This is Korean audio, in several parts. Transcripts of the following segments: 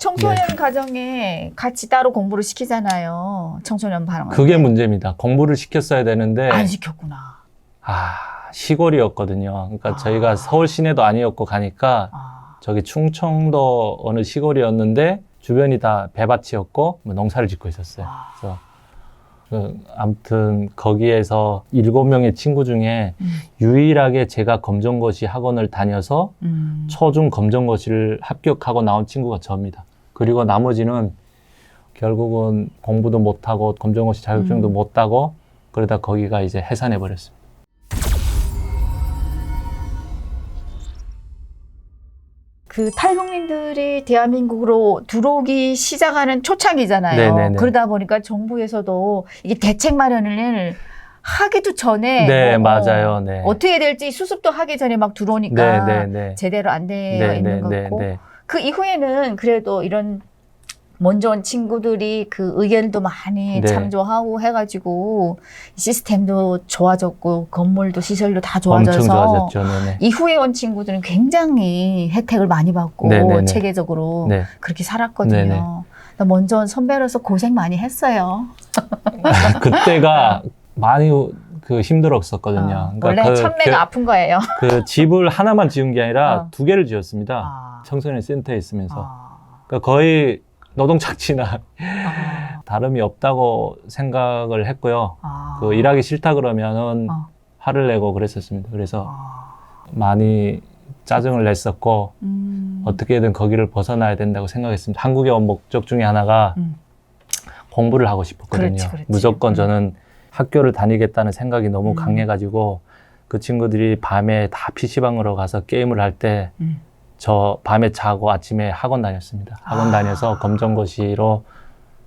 청소년 네. 가정에 같이 따로 공부를 시키잖아요. 청소년 반응. 그게 문제입니다. 공부를 시켰어야 되는데 안 시켰구나. 시골이었거든요. 그러니까 저희가 서울 시내도 아니었고 가니까 저기 충청도 어느 시골이었는데 주변이 다 배밭이었고 뭐 농사를 짓고 있었어요. 그래서 아무튼 거기에서 7명의 친구 중에 유일하게 제가 검정고시 학원을 다녀서 초중 검정고시를 합격하고 나온 친구가 저입니다. 그리고 나머지는 결국은 공부도 못하고 검정고시 자격증도 못 따고 그러다 거기가 이제 해산해 버렸습니다. 그 탈북민들이 대한민국으로 들어오기 시작하는 초창기잖아요. 네네네. 그러다 보니까 정부에서도 이게 대책 마련을 하기도 전에 네, 맞아요. 네. 어떻게 해야 될지 수습도 하기 전에 막 들어오니까 네네네. 제대로 안 되어 있는 것 같고 네네네. 그 이후에는 그래도 이런 먼저 온 친구들이 그 의견도 많이 네. 참조하고 해가지고 시스템도 좋아졌고 건물도 시설도 다 엄청 좋아져서 좋아졌죠. 네네. 이후에 온 친구들은 굉장히 혜택을 많이 받고 네네네. 체계적으로 네. 그렇게 살았거든요. 네네. 나 먼저 온 선배로서 고생 많이 했어요. 그때가 많이 힘들었었거든요. 원래 천매가 아픈 거예요. 그 집을 하나만 지은 게 아니라 2개를 지었습니다. 아. 청소년 센터에 있으면서. 그러니까 거의 노동착취나 다름이 없다고 생각을 했고요. 그 일하기 싫다 그러면은 화를 내고 그랬었습니다. 그래서 많이 짜증을 냈었고 어떻게든 거기를 벗어나야 된다고 생각했습니다. 한국에 온 목적 중에 하나가 공부를 하고 싶었거든요. 그렇지. 무조건 저는 학교를 다니겠다는 생각이 너무 강해가지고 그 친구들이 밤에 다 PC방으로 가서 게임을 할 때 저 밤에 자고 아침에 학원 다녔습니다. 학원 다녀서 검정고시로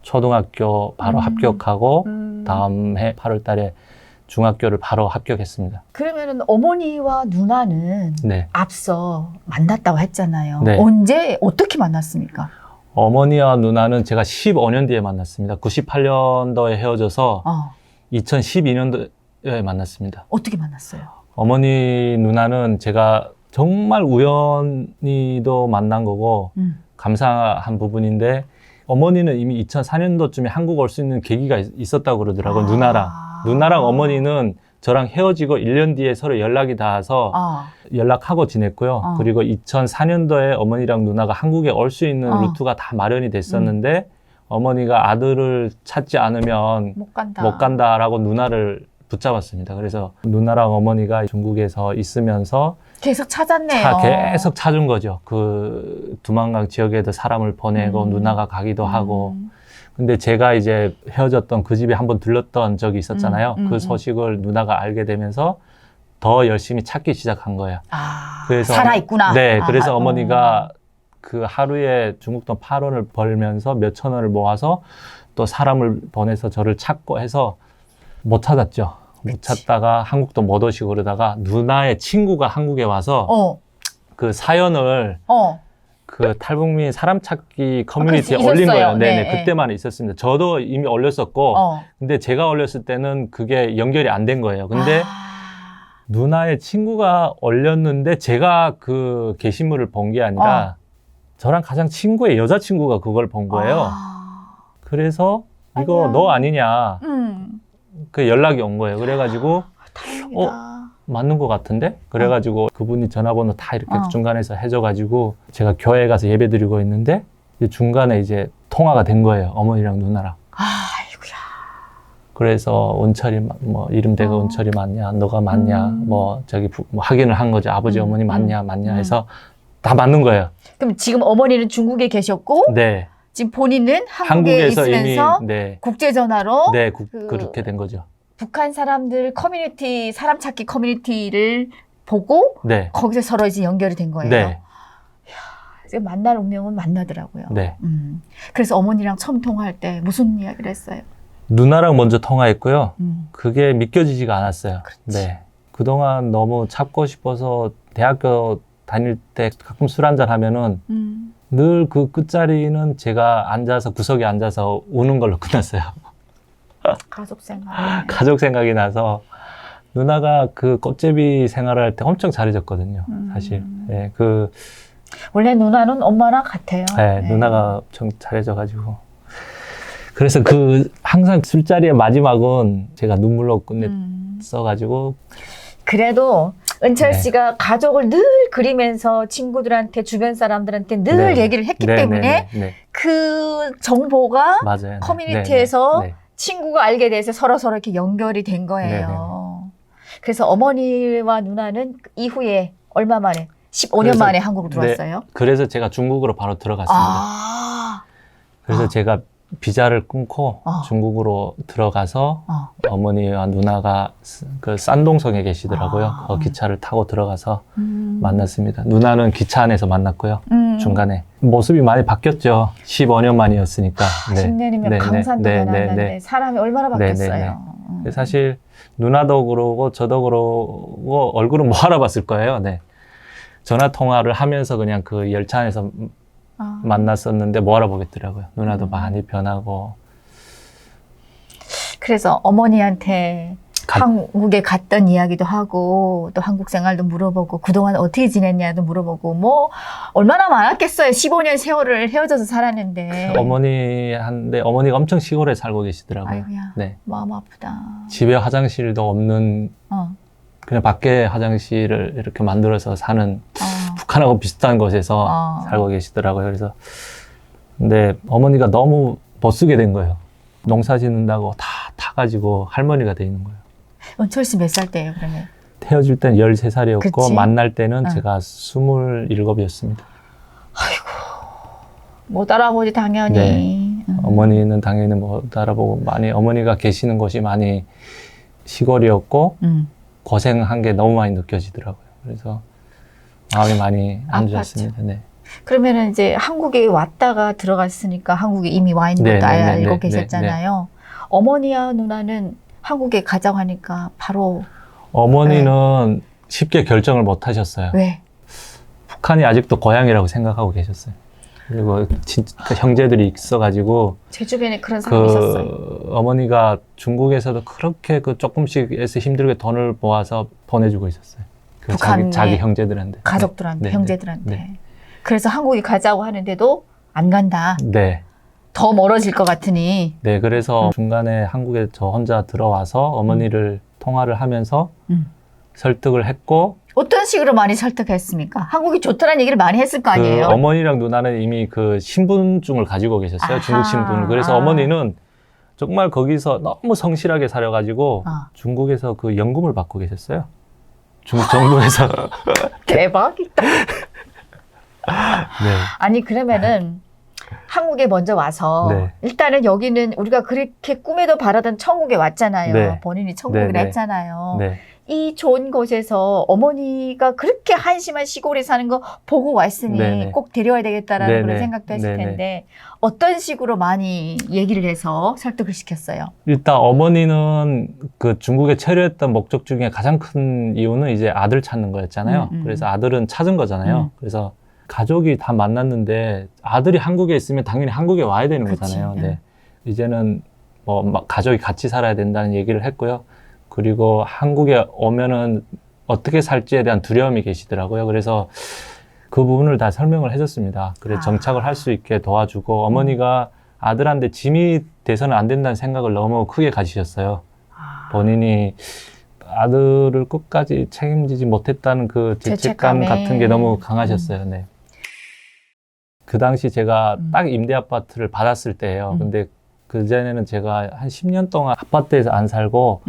초등학교 바로 합격하고 다음 해 8월 달에 중학교를 바로 합격했습니다. 그러면은 어머니와 누나는 네. 앞서 만났다고 했잖아요. 네. 언제 어떻게 만났습니까? 어머니와 누나는 제가 15년 뒤에 만났습니다. 98년도에 헤어져서 2012년도에 만났습니다. 어떻게 만났어요? 어머니 누나는 제가 정말 우연히도 만난 거고 감사한 부분인데 어머니는 이미 2004년도쯤에 한국 올 수 있는 계기가 있었다고 그러더라고요. 누나랑 어머니는 저랑 헤어지고 1년 뒤에 서로 연락이 닿아서 연락하고 지냈고요. 그리고 2004년도에 어머니랑 누나가 한국에 올 수 있는 루트가 다 마련이 됐었는데 어머니가 아들을 찾지 않으면 못 간다라고 누나를 붙잡았습니다. 그래서 누나랑 어머니가 중국에서 있으면서 계속 찾았네요. 계속 찾은 거죠. 그 두만강 지역에도 사람을 보내고 누나가 가기도 하고. 근데 제가 이제 헤어졌던 그 집에 한번 들렀던 적이 있었잖아요. 그 소식을 누나가 알게 되면서 더 열심히 찾기 시작한 거예요. 그래서 살아있구나. 네, 그래서 어머니가 그 하루에 중국 돈 8원을 벌면서 몇천 원을 모아서 또 사람을 보내서 저를 찾고 해서 못 찾았죠. 못 찾다가 한국도 못 오시고 그러다가 누나의 친구가 한국에 와서 그 사연을 그 탈북민 사람 찾기 커뮤니티에 올린 거예요. 네네. 그때만 있었습니다. 저도 이미 올렸었고 근데 제가 올렸을 때는 그게 연결이 안 된 거예요. 근데 누나의 친구가 올렸는데 제가 그 게시물을 본 게 아니라 저랑 가장 친구의 여자친구가 그걸 본 거예요. 그래서 이거 너 아니냐 그 연락이 온 거예요. 그래가지고 맞는 것 같은데? 그래가지고 그분이 전화번호 다 이렇게 중간에서 해줘가지고 제가 교회 가서 예배 드리고 있는데 중간에 이제 통화가 된 거예요. 어머니랑 누나랑. 아이고야. 그래서 은철이 뭐 이름대가 은철이 맞냐, 너가 맞냐, 뭐 저기 뭐 확인을 한 거죠. 아버지 어머니 맞냐 해서 다 맞는 거예요. 그럼 지금 어머니는 중국에 계셨고 네. 지금 본인은 한국에 있으면서 네. 국제 전화로 네, 그렇게 된 거죠. 북한 사람들 커뮤니티, 사람 찾기 커뮤니티를 보고 네. 거기서 서로 이제 연결이 된 거예요. 네. 이야, 만날 운명은 만나더라고요. 네. 그래서 어머니랑 처음 통화할 때 무슨 이야기를 했어요? 누나랑 먼저 통화했고요. 그게 믿겨지지가 않았어요. 그렇지. 네. 그동안 너무 찾고 싶어서 대학교 다닐 때 가끔 술 한잔 하면은 늘 그 끝자리는 제가 앉아서 구석에 앉아서 우는 걸로 끝났어요. 가족 생각. 가족 생각이 나서 누나가 그 꽃제비 생활을 할 때 엄청 잘해줬거든요. 사실. 네, 그 원래 누나는 엄마랑 같아요. 네, 누나가 엄청 잘해줘가지고. 그래서 그 항상 술자리의 마지막은 제가 눈물로 끝냈어가지고. 그래도 은철 네. 씨가 가족을 늘 그리면서 친구들한테 주변 사람들한테 늘 네. 얘기를 했기 네, 때문에 네, 네. 그 정보가 맞아요. 커뮤니티에서 네, 네, 친구가 알게 돼서 서로 이렇게 연결이 된 거예요. 그래서 어머니와 누나는 이후에 얼마 만에 15년 그래서- 만에 한국으로 들어왔어요. 그래서 제가 중국으로 바로 들어갔습니다. 아, 그래서 아. 제가 비자를 끊고 어. 중국으로 들어가서 어. 어머니와 누나가 그 싼동성에 계시더라고요. 아. 그 기차를 타고 들어가서 음. 만났습니다. 누나는 기차 안에서 만났고요. 음. 중간에 모습이 많이 바뀌었죠. 15년 만이었으니까. 10년이면 강산도 변한다는데 네. 사람이 얼마나 네, 바뀌었어요. 네, 네. 사실 누나도 그러고 저도 그러고 얼굴은 못 알아봤을 거예요. 네. 전화 통화를 하면서 그냥 그 열차 안에서 아. 만났었는데 못 알아보겠더라고요. 누나도 많이 변하고. 그래서 어머니한테 가- 한국에 갔던 이야기도 하고 또 한국 생활도 물어보고 그동안 어떻게 지냈냐도 물어보고 뭐 얼마나 많았겠어요. 15년 세월을 헤어져서 살았는데. 어머니한테 어머니가 엄청 시골에 살고 계시더라고요. 아이고야. 네. 마음 아프다. 집에 화장실도 없는 어. 그냥 밖에 화장실을 이렇게 만들어서 사는 어. 북한하고 비슷한 곳에서 어. 살고 계시더라고요. 그래서 근데 어머니가 너무 못 쓰게 된 거예요. 농사 짓는다고 다 타가지고 할머니가 돼 있는 거예요. 은철 씨 몇 살 때예요, 그러면? 헤어질 때는 13살이었고 그치? 만날 때는 응. 제가 27이었습니다. 못 알아보지 당연히. 네. 응. 어머니는 당연히 못 알아보고 많이 어머니가 계시는 곳이 많이 시골이었고 응. 고생한 게 너무 많이 느껴지더라고요. 그래서 마음이 많이 안 아팠죠. 좋았습니다. 네. 그러면은 이제 한국에 왔다가 들어갔으니까 한국에 이미 와 있는 것도 네, 네, 알고 네, 계셨잖아요. 어머니와 누나는 한국에 가자고 하니까 바로 어머니는 쉽게 결정을 못 하셨어요. 왜? 북한이 아직도 고향이라고 생각하고 계셨어요. 그리고 진짜 그 형제들이 있어가지고 제 주변에 그런 사람이 있었어요. 그 어머니가 중국에서도 그렇게 그 조금씩 해서 힘들게 돈을 모아서 보내주고 있었어요. 그 북한에 자기 형제들한테. 가족들한테, 네, 네, 형제들한테. 네. 그래서 한국에 가자고 하는데도 안 간다. 네. 더 멀어질 것 같으니. 네, 그래서 중간에 한국에 저 혼자 들어와서 어머니를 통화를 하면서 설득을 했고 어떤 식으로 많이 설득했습니까? 한국이 좋다는 얘기를 많이 했을 거 아니에요? 그 어머니랑 누나는 이미 그 신분증을 가지고 계셨어요. 아하. 중국 신분을. 그래서 아. 어머니는 정말 거기서 너무 성실하게 살아가지고 중국에서 그 연금을 받고 계셨어요. 중국 정부에서. 대박이다. 네. 아니 그러면은 한국에 먼저 와서 네. 일단은 여기는 우리가 그렇게 꿈에도 바라던 천국에 왔잖아요. 네. 본인이 천국이라 네, 네. 했잖아요. 네. 이 좋은 곳에서 어머니가 그렇게 한심한 시골에 사는 거 보고 왔으니 네, 네. 꼭 데려와야 되겠다라는 네, 그런 네. 생각도 했을 네, 네. 텐데 어떤 식으로 많이 얘기를 해서 설득을 시켰어요? 일단 어머니는 그 중국에 체류했던 목적 중에 가장 큰 이유는 이제 아들 찾는 거였잖아요. 그래서 아들은 찾은 거잖아요. 그래서 가족이 다 만났는데 아들이 한국에 있으면 당연히 한국에 와야 되는 그치. 거잖아요. 네. 이제는 뭐 막 가족이 같이 살아야 된다는 얘기를 했고요. 그리고 한국에 오면은 어떻게 살지에 대한 두려움이 계시더라고요. 그래서 그 부분을 다 설명을 해줬습니다. 그래 정착을 할 수 있게 도와주고 어머니가 아들한테 짐이 돼서는 안 된다는 생각을 너무 크게 가지셨어요. 본인이 아들을 끝까지 책임지지 못했다는 그 죄책감 죄책감에. 같은 게 너무 강하셨어요. 네. 그 당시 제가 딱 임대 아파트를 받았을 때예요. 근데 그 전에는 제가 한 10년 동안 아파트에서 안 살고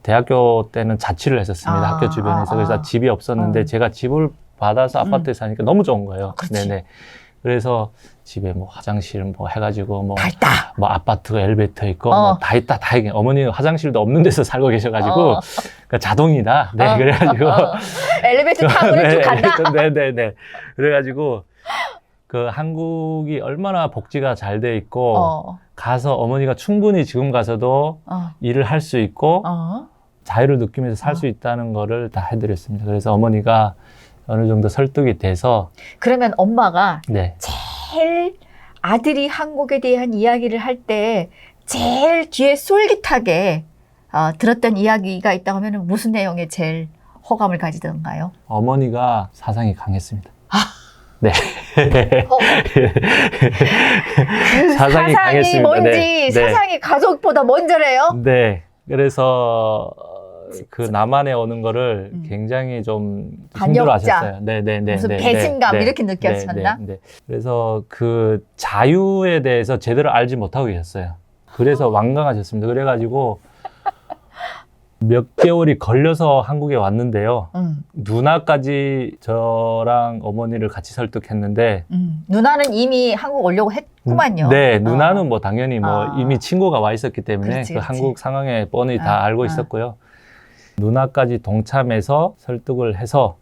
대학교 때는 자취를 했었습니다. 학교 주변에서. 그래서 집이 없었는데 제가 집을 받아서 아파트에 사니까 너무 좋은 거예요. 그렇지. 네네. 그래서 집에 뭐 화장실 뭐 해가지고 뭐 다 있다. 뭐 아파트가 엘리베이터 있고 뭐 다 있다 다 있게 어머니 화장실도 없는 데서 살고 계셔가지고 그러니까 자동이다. 네 그래가지고 엘리베이터 타고는 쭉 간다. 네네네. 그래가지고 그 한국이 얼마나 복지가 잘 돼 있고 가서 어머니가 충분히 지금 가서도 일을 할 수 있고 자유를 느끼면서 살 수 있다는 거를 다 해드렸습니다. 그래서 어머니가 어느 정도 설득이 돼서 그러면 엄마가 네. 제일 아들이 한국에 대한 이야기를 할 때 제일 귀에 솔깃하게 들었던 이야기가 있다고 하면 무슨 내용에 제일 호감을 가지던가요? 어머니가 사상이 강했습니다. 네. 그 사상이 강했습니다. 뭔지 네. 사상이 가족보다 먼저래요? 네. 그래서 그 남한에 오는 거를 굉장히 좀 힘들어 반역자. 하셨어요. 네네네. 무슨 배신감 이렇게 느꼈었나? 그래서 그 자유에 대해서 제대로 알지 못하고 계셨어요. 그래서 완강하셨습니다. 그래가지고 몇 개월이 걸려서 한국에 왔는데요. 누나까지 저랑 어머니를 같이 설득했는데 누나는 이미 한국 오려고 했구만요. 네, 누나는 뭐 당연히 뭐 아. 이미 친구가 와 있었기 때문에 그렇지, 그 그렇지. 한국 상황에 뻔히 다 알고 있었고요. 누나까지 동참해서 설득을 해서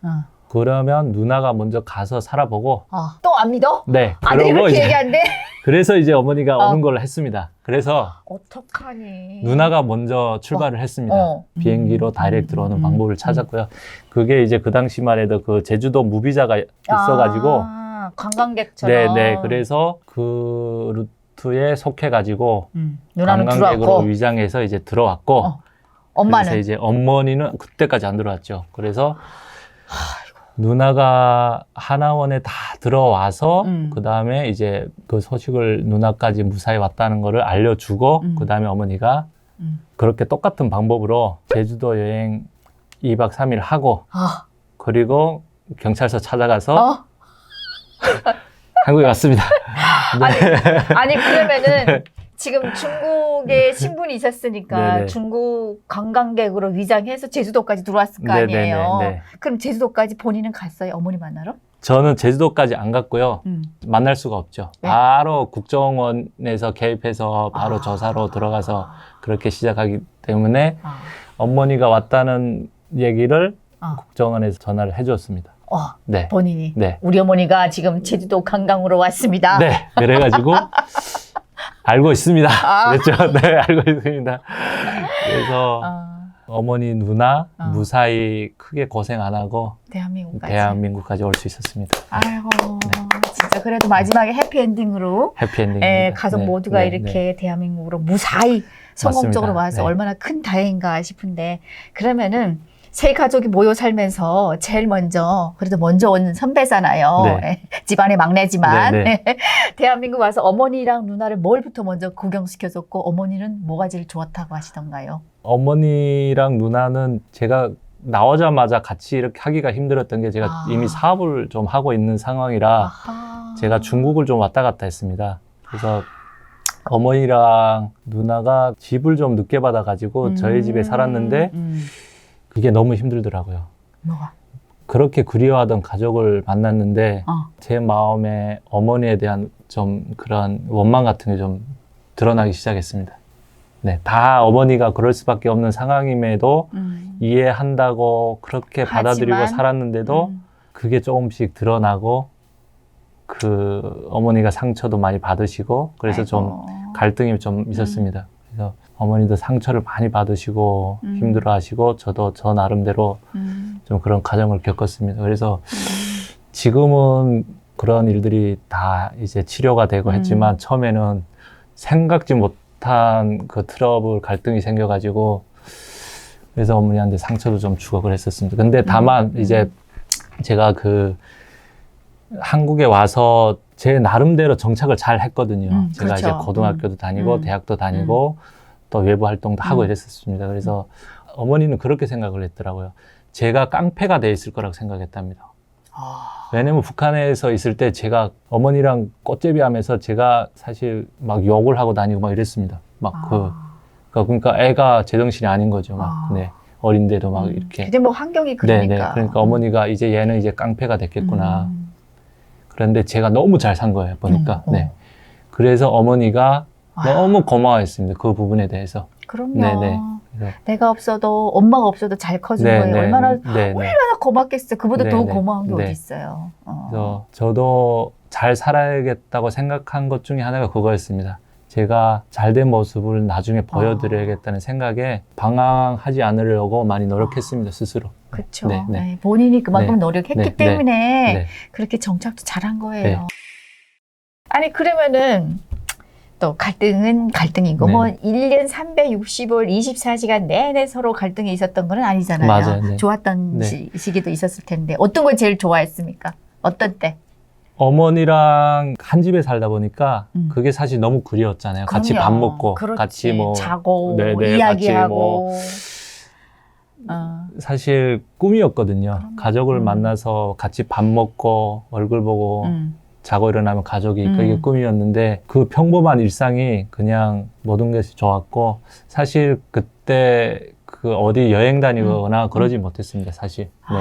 그러면 누나가 먼저 가서 살아보고 또 안 믿어? 네, 아들이 그러고 그렇게 이제 얘기한대? 그래서 이제 어머니가 오는 걸로 했습니다. 그래서 어떡하니? 누나가 먼저 출발을 했습니다. 비행기로 다이렉트로 오는 방법을 찾았고요. 그게 이제 그 당시만 해도 그 제주도 무비자가 있어가지고 관광객처럼. 네. 그래서 그 루트에 속해가지고 누나는 관광객으로 들어왔고 위장해서 이제 들어왔고 엄마는? 그래서 이제 어머니는 그때까지 안 들어왔죠. 그래서 누나가 하나원에 다 들어와서 그 다음에 이제 그 소식을 누나까지 무사히 왔다는 거를 알려주고 그 다음에 어머니가 그렇게 똑같은 방법으로 제주도 여행 2박 3일 하고 그리고 경찰서 찾아가서 한국에 왔습니다. 아니 그러면은 지금 중국에 신분이 있었으니까 네네. 중국 관광객으로 위장해서 제주도까지 들어왔을 거 아니에요. 네네네. 그럼 제주도까지 본인은 갔어요? 어머니 만나러? 저는 제주도까지 안 갔고요. 만날 수가 없죠. 네. 바로 국정원에서 개입해서 바로 조사로 들어가서 그렇게 시작하기 때문에 어머니가 왔다는 얘기를 국정원에서 전화를 해줬습니다. 네. 본인이? 네. 우리 어머니가 지금 제주도 관광으로 왔습니다. 네. 그래가지고 알고 있습니다. 그랬죠. 네, 알고 있습니다. 그래서 어머니, 누나 무사히 크게 고생 안 하고 대한민국까지 올 수 있었습니다. 아이고, 진짜 그래도 마지막에 해피엔딩으로 해피엔딩입니다. 가족 모두가 이렇게 대한민국으로 무사히 성공적으로 맞습니다. 와서 네. 얼마나 큰 다행인가 싶은데 그러면은 세 가족이 모여 살면서 제일 먼저 그래도 먼저 온 선배잖아요. 네. 집안의 막내지만 네, 대한민국 와서 어머니랑 누나를 뭘부터 먼저 구경시켜줬고 어머니는 뭐가 제일 좋았다고 하시던가요? 어머니랑 누나는 제가 나오자마자 같이 이렇게 하기가 힘들었던 게 제가 이미 사업을 좀 하고 있는 상황이라 제가 중국을 좀 왔다 갔다 했습니다. 그래서 어머니랑 누나가 집을 좀 늦게 받아가지고 저희 집에 살았는데 그게 너무 힘들더라고요. 뭐가? 그렇게 그리워하던 가족을 만났는데 제 마음에 어머니에 대한 좀 그런 원망 같은 게 좀 드러나기 시작했습니다. 네, 다 어머니가 그럴 수밖에 없는 상황임에도 이해한다고 그렇게 받아들이고 살았는데도 그게 조금씩 드러나고 그 어머니가 상처도 많이 받으시고 그래서 좀 갈등이 좀 있었습니다. 그래서 어머니도 상처를 많이 받으시고 힘들어하시고 저도 저 나름대로 좀 그런 과정을 겪었습니다. 그래서 지금은 그런 일들이 다 이제 치료가 되고 했지만 처음에는 생각지 못한 그 트러블 갈등이 생겨가지고 그래서 어머니한테 상처도 좀 주고 그랬었습니다. 근데 다만 이제 제가 그 한국에 와서 제 나름대로 정착을 잘 했거든요. 제가 그렇죠. 이제 고등학교도 다니고 대학도 다니고 또 외부 활동도 하고 이랬었습니다. 그래서 어머니는 그렇게 생각을 했더라고요. 제가 깡패가 돼 있을 거라고 생각했답니다. 왜냐면 북한에서 있을 때 제가 어머니랑 꽃제비 하면서 제가 사실 막 욕을 하고 다니고 막 이랬습니다. 그러니까 애가 제정신이 아닌 거죠. 막 네. 어린데도 막 이렇게. 근데 뭐 환경이 그러니까. 네네. 그러니까 어머니가 이제 얘는 이제 깡패가 됐겠구나. 그런데 제가 너무 잘 산 거예요. 보니까. 네. 그래서 어머니가 너무 고마워했습니다. 그 부분에 대해서. 그럼요. 네네. 내가 없어도 엄마가 없어도 잘 커준 거예요. 얼마나 고맙겠어요. 그보다 더 고마운 게 어디 있어요. 그래서 저도 잘 살아야겠다고 생각한 것 중에 하나가 그거였습니다. 제가 잘된 모습을 나중에 보여드려야겠다는 생각에 방황하지 않으려고 많이 노력했습니다. 스스로. 그렇죠. 본인이 그만큼 노력했기 때문에 그렇게 정착도 잘한 거예요. 아니 그러면은 또 갈등은 갈등이고 뭐 1년 365일 24시간 내내 서로 갈등이 있었던 건 아니잖아요. 맞아요. 좋았던 시기도 있었을 텐데 어떤 걸 제일 좋아했습니까? 어떤 때? 어머니랑 한 집에 살다 보니까 그게 사실 너무 그리웠잖아요. 같이 밥 그럼요. 먹고, 그렇지. 같이 뭐 자고, 네네, 이야기하고. 사실 꿈이었거든요. 그럼요. 가족을 만나서 같이 밥 먹고 얼굴 보고 자고 일어나면 가족이 그게 꿈이었는데 그 평범한 일상이 그냥 모든 것이 좋았고 사실 그때 그 어디 여행 다니거나 그러지 못했습니다. 사실. 네.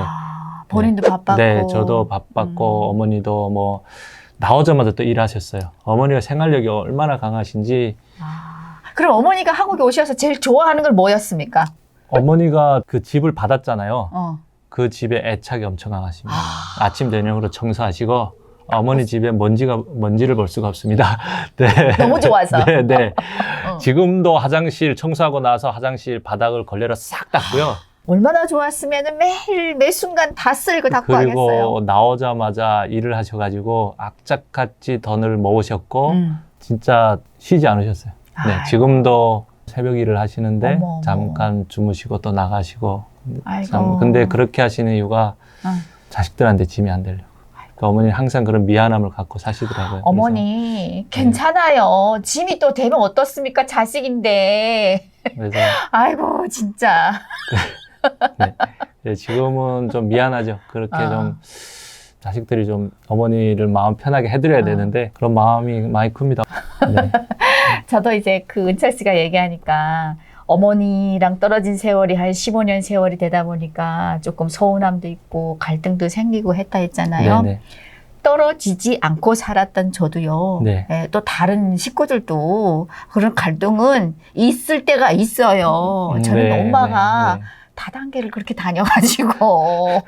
본인도 바빴고. 네, 저도 바빴고 어머니도 뭐 나오자마자 또 일하셨어요. 어머니가 생활력이 얼마나 강하신지. 그럼 어머니가 한국에 오셔서 제일 좋아하는 건 뭐였습니까? 어머니가 그 집을 받았잖아요. 어. 그 집에 애착이 엄청 강하십니다. 아침 저녁으로 청소하시고 어머니 집에 먼지를 볼 수가 없습니다. 네. 너무 좋아서. 네, 네. 지금도 화장실 청소하고 나서 화장실 바닥을 걸레로 싹 닦고요. 얼마나 좋았으면 매일 매 순간 다 쓸고 닦고 그리고 하겠어요. 나오자마자 일을 하셔가지고 악착같이 돈을 모으셨고 진짜 쉬지 않으셨어요. 네, 아이고. 지금도 새벽 일을 하시는데 어머. 잠깐 주무시고 또 나가시고. 아이고. 근데 그렇게 하시는 이유가 자식들한테 짐이 안 되려고. 그러니까 어머니는 항상 그런 미안함을 갖고 사시더라고요. 어머니 괜찮아요. 짐이 또 되면 어떻습니까? 자식인데. 그래서 아이고 진짜. 네. 네, 지금은 좀 미안하죠. 그렇게 좀 자식들이 좀 어머니를 마음 편하게 해드려야 되는데 그런 마음이 많이 큽니다. 네. 저도 이제 그 은철 씨가 얘기하니까 어머니랑 떨어진 세월이 한 15년 세월이 되다 보니까 조금 서운함도 있고 갈등도 생기고 했다 했잖아요. 네네. 떨어지지 않고 살았던 저도요. 네. 예, 또 다른 식구들도 그런 갈등은 있을 때가 있어요. 저는 네, 엄마가 네, 네. 다단계를 그렇게 다녀가지고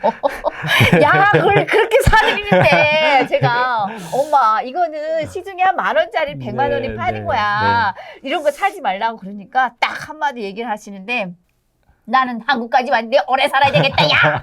야 그걸 그렇게 사드리는데 제가 엄마 이거는 시중에 한 10,000원짜리 100만 원이 네, 파는 네, 거야. 이런 거 사지 말라고 그러니까 딱 한마디 얘기를 하시는데 나는 한국까지 왔는데 오래 살아야 되겠다, 야!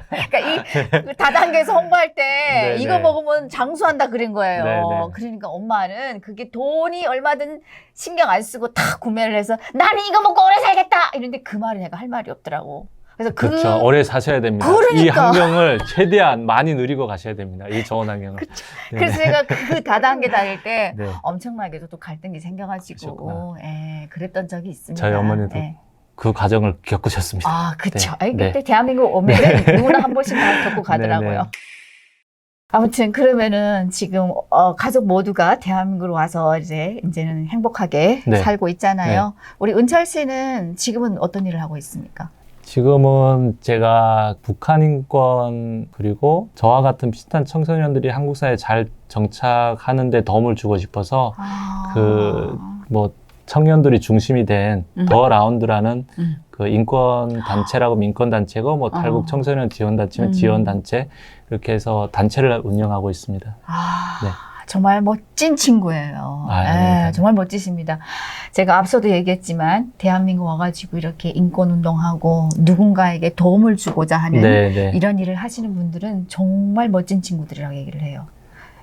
그러니까 이 다단계에서 홍보할 때 네네. 이거 먹으면 장수한다 그런 거예요. 네네. 그러니까 엄마는 그게 돈이 얼마든 신경 안 쓰고 다 구매를 해서 나는 이거 먹고 오래 살겠다! 이런데 그 말이 내가 할 말이 없더라고. 그래서 그렇죠. 오래 사셔야 됩니다. 그러니까. 이 환경을 최대한 많이 누리고 가셔야 됩니다. 이 좋은 환경을. 그쵸. 네네. 그래서 제가 그 다단계 다닐 때 네. 엄청나게도 또 갈등이 생겨가지고 예, 그랬던 적이 있습니다. 저희 어머니도 예. 그 과정을 겪으셨습니다. 아, 그쵸. 네. 아니, 그때 네. 대한민국 오면은 누구나 한 번씩 다 겪고 가더라고요. 네네. 아무튼 그러면은 지금 가족 모두가 대한민국으로 와서 이제는 행복하게 네. 살고 있잖아요. 우리 은철 씨는 지금은 어떤 일을 하고 있습니까? 지금은 제가 북한 인권 그리고 저와 같은 비슷한 청소년들이 한국 사회에 잘 정착하는 데 도움을 주고 싶어서 뭐 청년들이 중심이 된 더 라운드라는 그 인권 단체라고 민권 단체고 뭐 탈북 청소년 지원 단체면 지원 단체 이렇게 해서 단체를 운영하고 있습니다. 네. 정말 멋진 친구예요. 네. 정말 멋지십니다. 제가 앞서도 얘기했지만 대한민국 와가지고 이렇게 인권 운동하고 누군가에게 도움을 주고자 하는 네네. 이런 일을 하시는 분들은 정말 멋진 친구들이라고 얘기를 해요.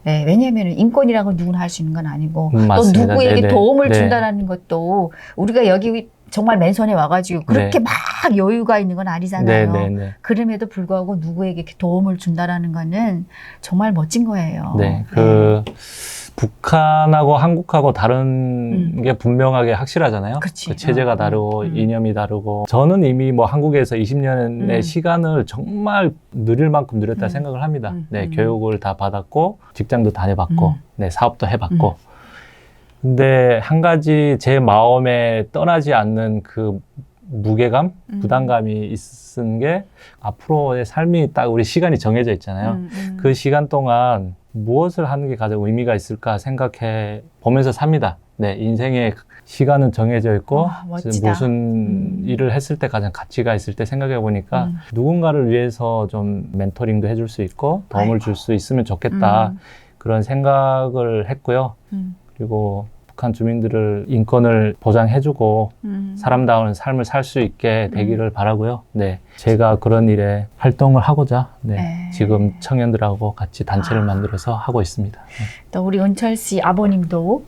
네, 왜냐하면 인권이라고 누구나 할 수 있는 건 아니고 또 맞습니다. 누구에게 네네. 도움을 네. 준다는 것도 우리가 여기 정말 맨손에 와가지고 그렇게 막 여유가 있는 건 아니잖아요. 네네네. 그럼에도 불구하고 누구에게 이렇게 도움을 준다라는 거는 정말 멋진 거예요. 네, 북한하고 한국하고 다른 게 분명하게 확실하잖아요. 그치. 그 체제가 다르고 이념이 다르고 저는 이미 뭐 한국에서 20년의 시간을 정말 누릴 만큼 누렸다 생각을 합니다. 네, 교육을 다 받았고 직장도 다녀봤고 네, 사업도 해봤고 근데 한 가지 제 마음에 떠나지 않는 그 무게감, 부담감이 있은 게 앞으로의 삶이 딱 우리 시간이 정해져 있잖아요. 그 시간 동안 무엇을 하는 게 가장 의미가 있을까 생각해 보면서 삽니다. 네, 인생의 시간은 정해져 있고 멋지다. 무슨 일을 했을 때 가장 가치가 있을 때 생각해 보니까 누군가를 위해서 좀 멘토링도 해줄 수 있고 도움을 줄 수 있으면 좋겠다 그런 생각을 했고요. 그리고 북한 주민들을 인권을 보장해주고 사람다운 삶을 살 수 있게 되기를 바라고요. 네, 제가 그런 일에 활동을 하고자 지금 청년들하고 같이 단체를 만들어서 하고 있습니다. 또 우리 은철 씨 아버님도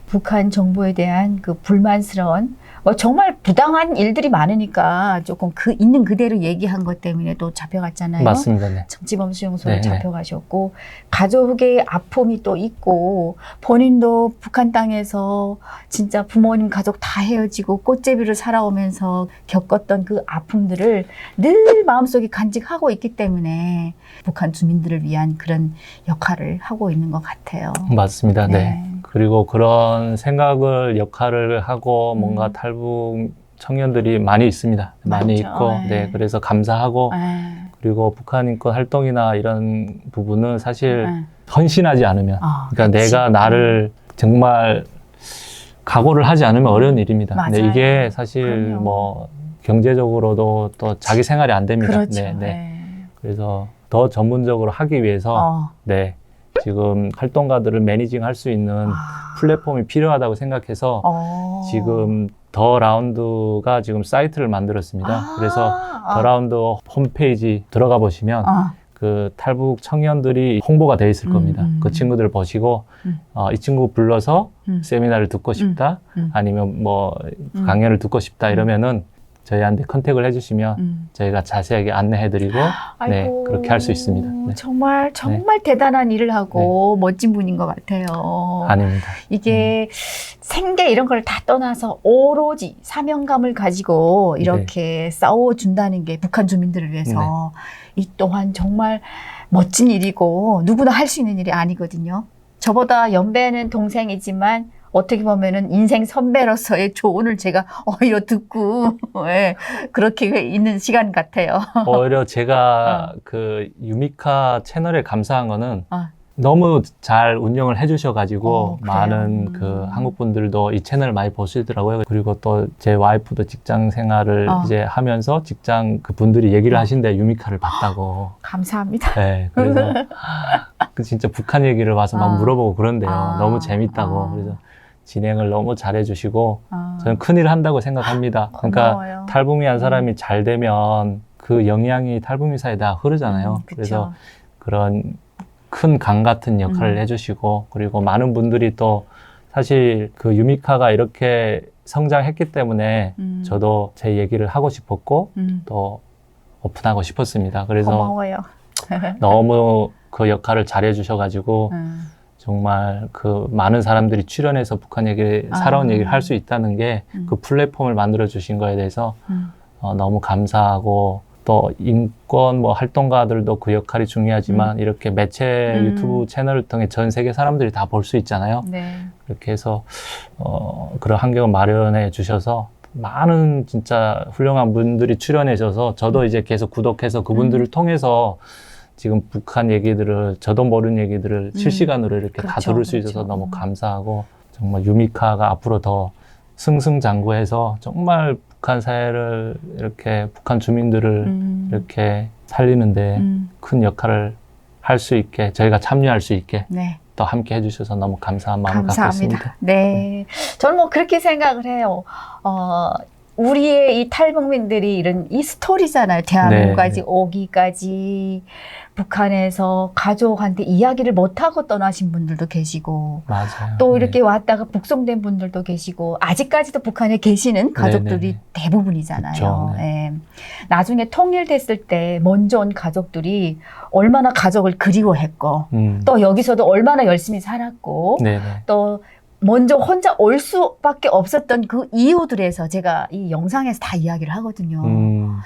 북한 정부에 대한 그 불만스러운 뭐 정말 부당한 일들이 많으니까 조금 그 있는 그대로 얘기한 것 때문에 또 잡혀갔잖아요. 맞습니다. 네. 정치범 수용소에 네, 잡혀가셨고 가족의 아픔이 또 있고 본인도 북한 땅에서 진짜 부모님 가족 다 헤어지고 꽃제비로 살아오면서 겪었던 그 아픔들을 늘 마음속에 간직하고 있기 때문에 북한 주민들을 위한 그런 역할을 하고 있는 것 같아요. 맞습니다. 네. 그리고 그런 생각을 역할을 하고 뭔가 탈북 청년들이 많이 있습니다. 많이 있고, 네. 그래서 감사하고, 그리고 북한 인권 활동이나 이런 부분은 사실 헌신하지 않으면, 그러니까 그치. 내가 나를 정말 각오를 하지 않으면 어려운 일입니다. 맞아요. 근데 이게 사실 그럼요. 뭐 경제적으로도 또 자기 생활이 안 됩니다. 그렇죠. 네, 네. 그래서 더 전문적으로 하기 위해서, 네. 지금 활동가들을 매니징 할 수 있는 플랫폼이 필요하다고 생각해서 지금 더 라운드가 지금 사이트를 만들었습니다. 그래서 더 라운드 홈페이지 들어가 보시면 그 탈북 청년들이 홍보가 돼 있을 겁니다. 그 친구들 보시고 이 친구 불러서 세미나를 듣고 싶다 아니면 뭐 강연을 듣고 싶다 이러면은 저희한테 컨택을 해주시면 저희가 자세하게 안내해드리고 네, 그렇게 할 수 있습니다. 네. 정말 대단한 일을 하고 멋진 분인 것 같아요. 아닙니다. 이게 생계 이런 걸 다 떠나서 오로지 사명감을 가지고 이렇게 싸워준다는 게 북한 주민들을 위해서 이 또한 정말 멋진 일이고 누구나 할 수 있는 일이 아니거든요. 저보다 연배는 동생이지만 어떻게 보면은 인생 선배로서의 조언을 제가 오히려 듣고 그렇게 있는 시간 같아요. 오히려 제가 그 유미카 채널에 감사한 거는 너무 잘 운영을 해주셔가지고 많은 그 한국 분들도 이 채널을 많이 보시더라고요. 그리고 또 제 와이프도 직장 생활을 이제 하면서 직장 그 분들이 얘기를 하신대 유미카를 봤다고. 감사합니다. 네, 그래서 그 진짜 북한 얘기를 와서 막 물어보고 그런데요. 너무 재밌다고. 그래서 진행을 너무 잘해주시고 저는 큰일을 한다고 생각합니다. 그러니까 고마워요. 탈북민한 사람이 잘 되면 그 영향이 탈북민 사이에 다 흐르잖아요. 그래서 그런 큰 강 같은 역할을 해주시고 그리고 많은 분들이 또 사실 그 유미카가 이렇게 성장했기 때문에 저도 제 얘기를 하고 싶었고 또 오픈하고 싶었습니다. 그래서 고마워요. 너무 그 역할을 잘해주셔가지고 정말 그 많은 사람들이 출연해서 북한 얘기, 살아온 얘기를 할 수 있다는 게 그 플랫폼을 만들어 주신 거에 대해서 너무 감사하고 또 인권 뭐 활동가들도 그 역할이 중요하지만 이렇게 매체 유튜브 채널을 통해 전 세계 사람들이 다 볼 수 있잖아요. 그렇게 해서 그런 환경을 마련해 주셔서 많은 진짜 훌륭한 분들이 출연해 주셔서 저도 이제 계속 구독해서 그분들을 통해서 지금 북한 얘기들을 저도 모르는 얘기들을 실시간으로 이렇게 다 들을 수 있어서 너무 감사하고 정말 유미카가 앞으로 더 승승장구해서 정말 북한 사회를 이렇게 북한 주민들을 이렇게 살리는데 큰 역할을 할 수 있게 저희가 참여할 수 있게 또 함께 해주셔서 너무 감사한 마음을 갖고 있습니다. 네, 저는 뭐 그렇게 생각을 해요. 우리의 이 탈북민들이 이런 이 스토리잖아요. 대한민국까지 오기까지 북한에서 가족한테 이야기를 못하고 떠나신 분들도 계시고 맞아요. 또 이렇게 왔다가 북송된 분들도 계시고 아직까지도 북한에 계시는 가족들이 대부분이잖아요. 그쵸, 나중에 통일됐을 때 먼저 온 가족들이 얼마나 가족을 그리워했고 또 여기서도 얼마나 열심히 살았고 또 먼저 혼자 올 수밖에 없었던 그 이유들에서 제가 이 영상에서 다 이야기를 하거든요.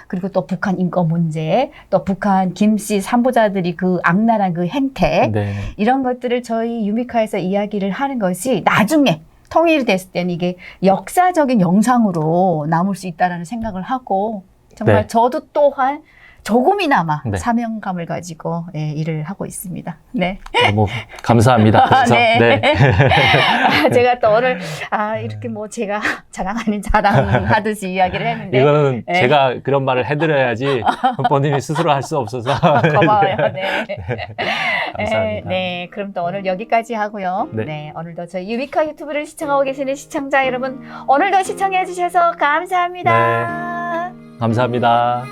그리고 또 북한 인권 문제, 또 북한 김씨 산부자들이 그 악랄한 그 행태, 이런 것들을 저희 유미카에서 이야기를 하는 것이 나중에 통일이 됐을 때는 이게 역사적인 영상으로 남을 수 있다는 생각을 하고 정말 저도 또한 조금이나마 사명감을 가지고 일을 하고 있습니다. 네. 너무 감사합니다. 그래서 제가 또 오늘 이렇게 뭐 제가 자랑 아닌 자랑하듯이 이야기를 했는데 이거는 제가 그런 말을 해드려야지 본인이 스스로 할 수 없어서 고마워요. 감사합니다. 네, 그럼 또 오늘 여기까지 하고요. 오늘도 저희 유미카 유튜브를 시청하고 계시는 시청자 여러분 오늘도 시청해 주셔서 감사합니다. 감사합니다.